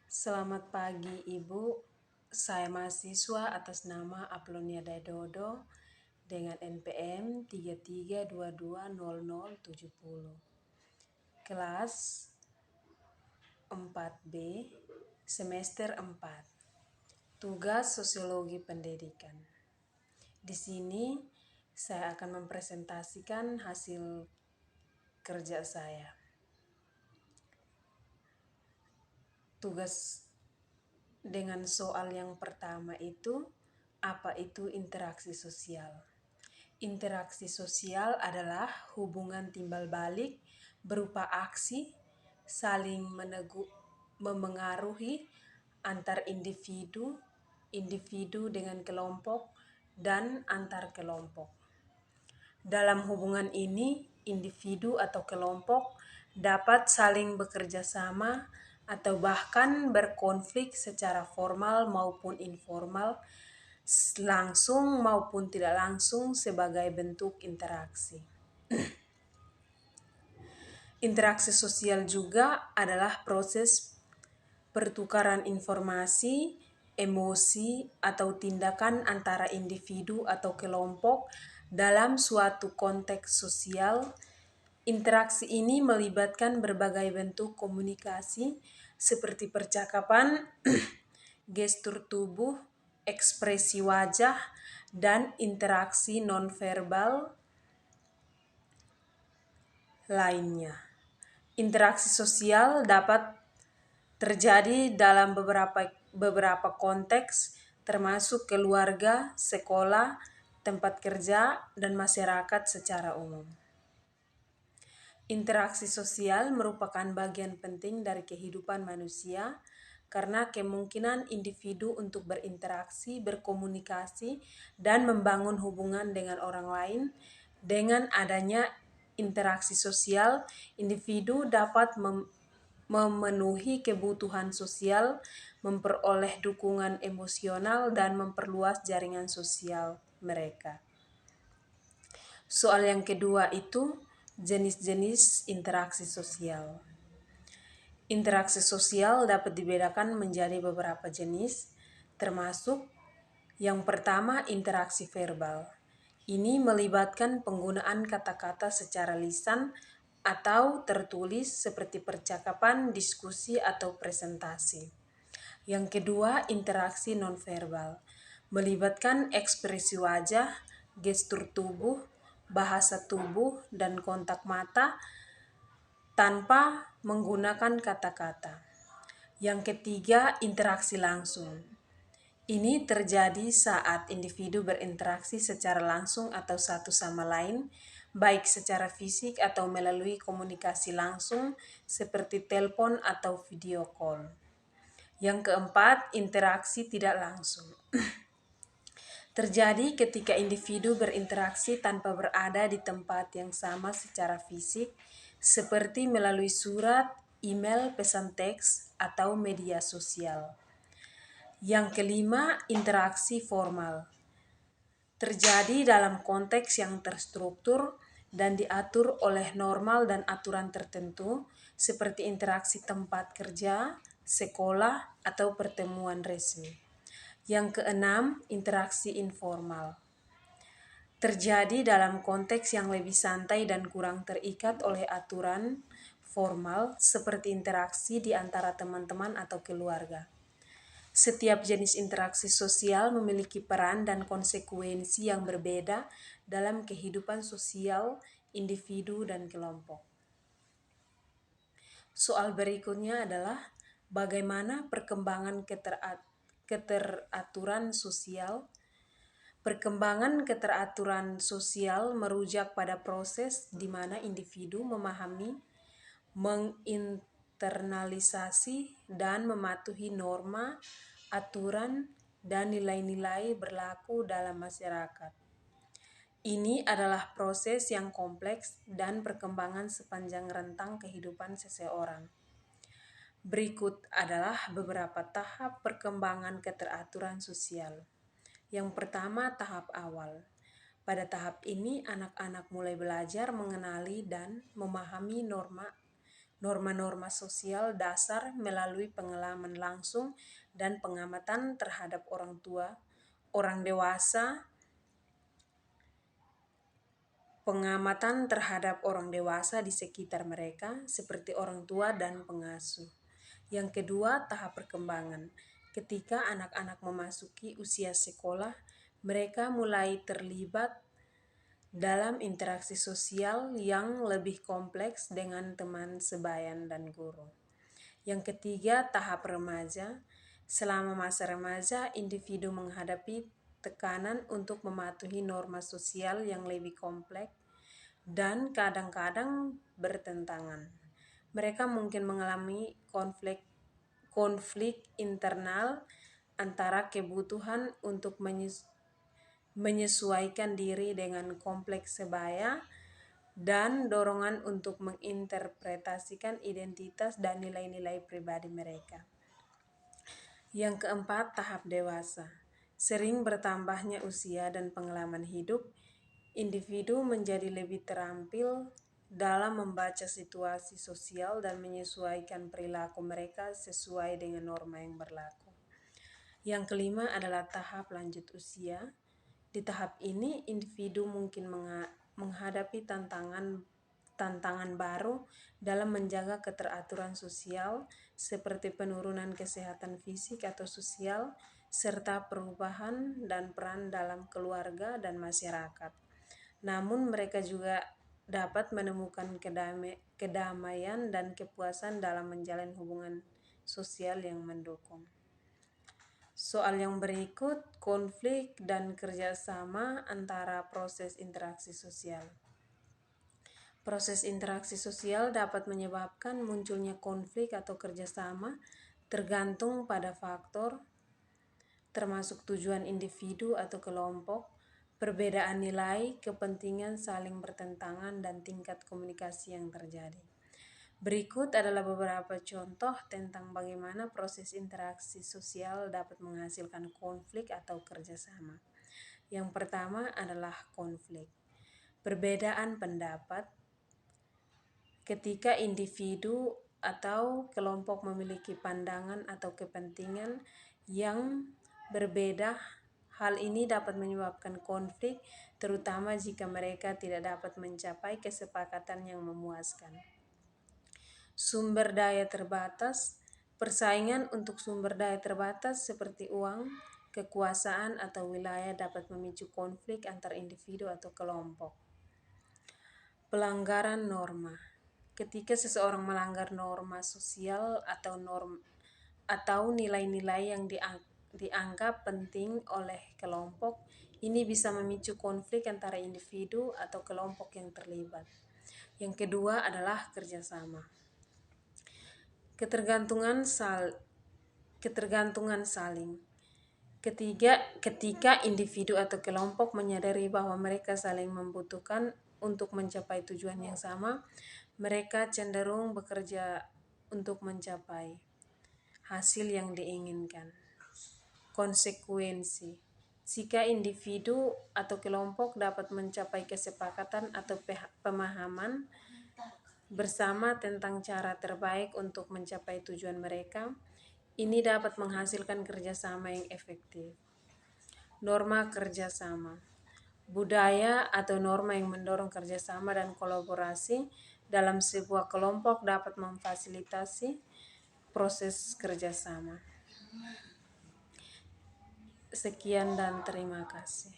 Selamat pagi Ibu, saya mahasiswa atas nama Aplonia Daidodo dengan NPM 33220070. Kelas 4B, semester 4. Tugas Sosiologi Pendidikan. Di sini saya akan mempresentasikan hasil kerja saya. Tugas dengan soal yang pertama itu, apa itu interaksi sosial? Interaksi sosial adalah hubungan timbal balik berupa aksi saling memengaruhi antar individu, individu dengan kelompok, dan antar kelompok. Dalam hubungan ini, individu atau kelompok dapat saling bekerja sama atau bahkan berkonflik secara formal maupun informal, langsung maupun tidak langsung sebagai bentuk interaksi. Interaksi sosial juga adalah proses pertukaran informasi, emosi, atau tindakan antara individu atau kelompok dalam suatu konteks sosial. Interaksi ini melibatkan berbagai bentuk komunikasi seperti percakapan, gestur tubuh, ekspresi wajah, dan interaksi nonverbal lainnya. Interaksi sosial dapat terjadi dalam beberapa konteks, termasuk keluarga, sekolah, tempat kerja, dan masyarakat secara umum. Interaksi sosial merupakan bagian penting dari kehidupan manusia karena kemungkinan individu untuk berinteraksi, berkomunikasi, dan membangun hubungan dengan orang lain. Dengan adanya interaksi sosial, individu dapat memenuhi kebutuhan sosial, memperoleh dukungan emosional, dan memperluas jaringan sosial mereka. Soal yang kedua itu jenis-jenis interaksi sosial. Interaksi sosial dapat dibedakan menjadi beberapa jenis, termasuk yang pertama interaksi verbal. Ini melibatkan penggunaan kata-kata secara lisan atau tertulis seperti percakapan, diskusi, atau presentasi. Yang kedua, interaksi nonverbal. Melibatkan ekspresi wajah, gestur tubuh, bahasa tubuh, dan kontak mata tanpa menggunakan kata-kata. Yang ketiga, interaksi langsung. Ini terjadi saat individu berinteraksi secara langsung atau satu sama lain, baik secara fisik atau melalui komunikasi langsung seperti telepon atau video call. Yang keempat, interaksi tidak langsung. Terjadi ketika individu berinteraksi tanpa berada di tempat yang sama secara fisik, seperti melalui surat, email, pesan teks, atau media sosial. Yang kelima, interaksi formal. Terjadi dalam konteks yang terstruktur dan diatur oleh normal dan aturan tertentu, seperti interaksi tempat kerja, sekolah, atau pertemuan resmi. Yang keenam, interaksi informal. Terjadi dalam konteks yang lebih santai dan kurang terikat oleh aturan formal, seperti interaksi di antara teman-teman atau keluarga. Setiap jenis interaksi sosial memiliki peran dan konsekuensi yang berbeda dalam kehidupan sosial individu dan kelompok. Soal berikutnya adalah bagaimana perkembangan keteraturan sosial. Perkembangan keteraturan sosial merujuk pada proses di mana individu memahami, menginternalisasi, dan mematuhi norma, aturan, dan nilai-nilai berlaku dalam masyarakat. Ini adalah proses yang kompleks dan perkembangan sepanjang rentang kehidupan seseorang. Berikut adalah beberapa tahap perkembangan keteraturan sosial. Yang pertama, tahap awal. Pada tahap ini, anak-anak mulai belajar mengenali dan memahami norma, norma-norma sosial dasar melalui pengalaman langsung dan pengamatan terhadap orang tua, orang dewasa, pengamatan terhadap orang dewasa di sekitar mereka, seperti orang tua dan pengasuh. Yang kedua, tahap perkembangan. Ketika anak-anak memasuki usia sekolah, mereka mulai terlibat dalam interaksi sosial yang lebih kompleks dengan teman sebayan dan guru. Yang ketiga, tahap remaja. Selama masa remaja, individu menghadapi tekanan untuk mematuhi norma sosial yang lebih kompleks dan kadang-kadang bertentangan. Mereka mungkin mengalami konflik internal antara kebutuhan untuk menyesuaikan diri dengan kompleks sebaya dan dorongan untuk menginterpretasikan identitas dan nilai-nilai pribadi mereka. Yang keempat, tahap dewasa. Sering bertambahnya usia dan pengalaman hidup, individu menjadi lebih terampil dalam membaca situasi sosial dan menyesuaikan perilaku mereka sesuai dengan norma yang berlaku. Yang kelima adalah tahap lanjut usia. Di tahap ini, individu mungkin menghadapi tantangan baru dalam menjaga keteraturan sosial seperti penurunan kesehatan fisik atau sosial, serta perubahan dan peran dalam keluarga dan masyarakat. Namun mereka juga dapat menemukan kedamaian dan kepuasan dalam menjalin hubungan sosial yang mendukung. Soal yang berikut, konflik dan kerjasama antara proses interaksi sosial. Proses interaksi sosial dapat menyebabkan munculnya konflik atau kerjasama tergantung pada faktor, termasuk tujuan individu atau kelompok, perbedaan nilai, kepentingan saling bertentangan, dan tingkat komunikasi yang terjadi. Berikut adalah beberapa contoh tentang bagaimana proses interaksi sosial dapat menghasilkan konflik atau kerjasama. Yang pertama adalah konflik. Perbedaan pendapat. Ketika individu atau kelompok memiliki pandangan atau kepentingan yang berbeda, hal ini dapat menyebabkan konflik, terutama jika mereka tidak dapat mencapai kesepakatan yang memuaskan. Sumber daya terbatas. Persaingan untuk sumber daya terbatas seperti uang, kekuasaan, atau wilayah dapat memicu konflik antar individu atau kelompok. Pelanggaran norma. Ketika seseorang melanggar norma sosial atau nilai-nilai yang dianggap penting oleh kelompok, ini bisa memicu konflik antara individu atau kelompok yang terlibat. Yang kedua adalah kerjasama. Ketergantungan saling. Ketika individu atau kelompok menyadari bahwa mereka saling membutuhkan untuk mencapai tujuan yang sama, mereka cenderung bekerja untuk mencapai hasil yang diinginkan. Konsekuensi. Jika individu atau kelompok dapat mencapai kesepakatan atau pemahaman bersama tentang cara terbaik untuk mencapai tujuan mereka, ini dapat menghasilkan kerjasama yang efektif. Norma kerjasama. Budaya atau norma yang mendorong kerjasama dan kolaborasi dalam sebuah kelompok dapat memfasilitasi proses kerjasama. Sekian dan terima kasih.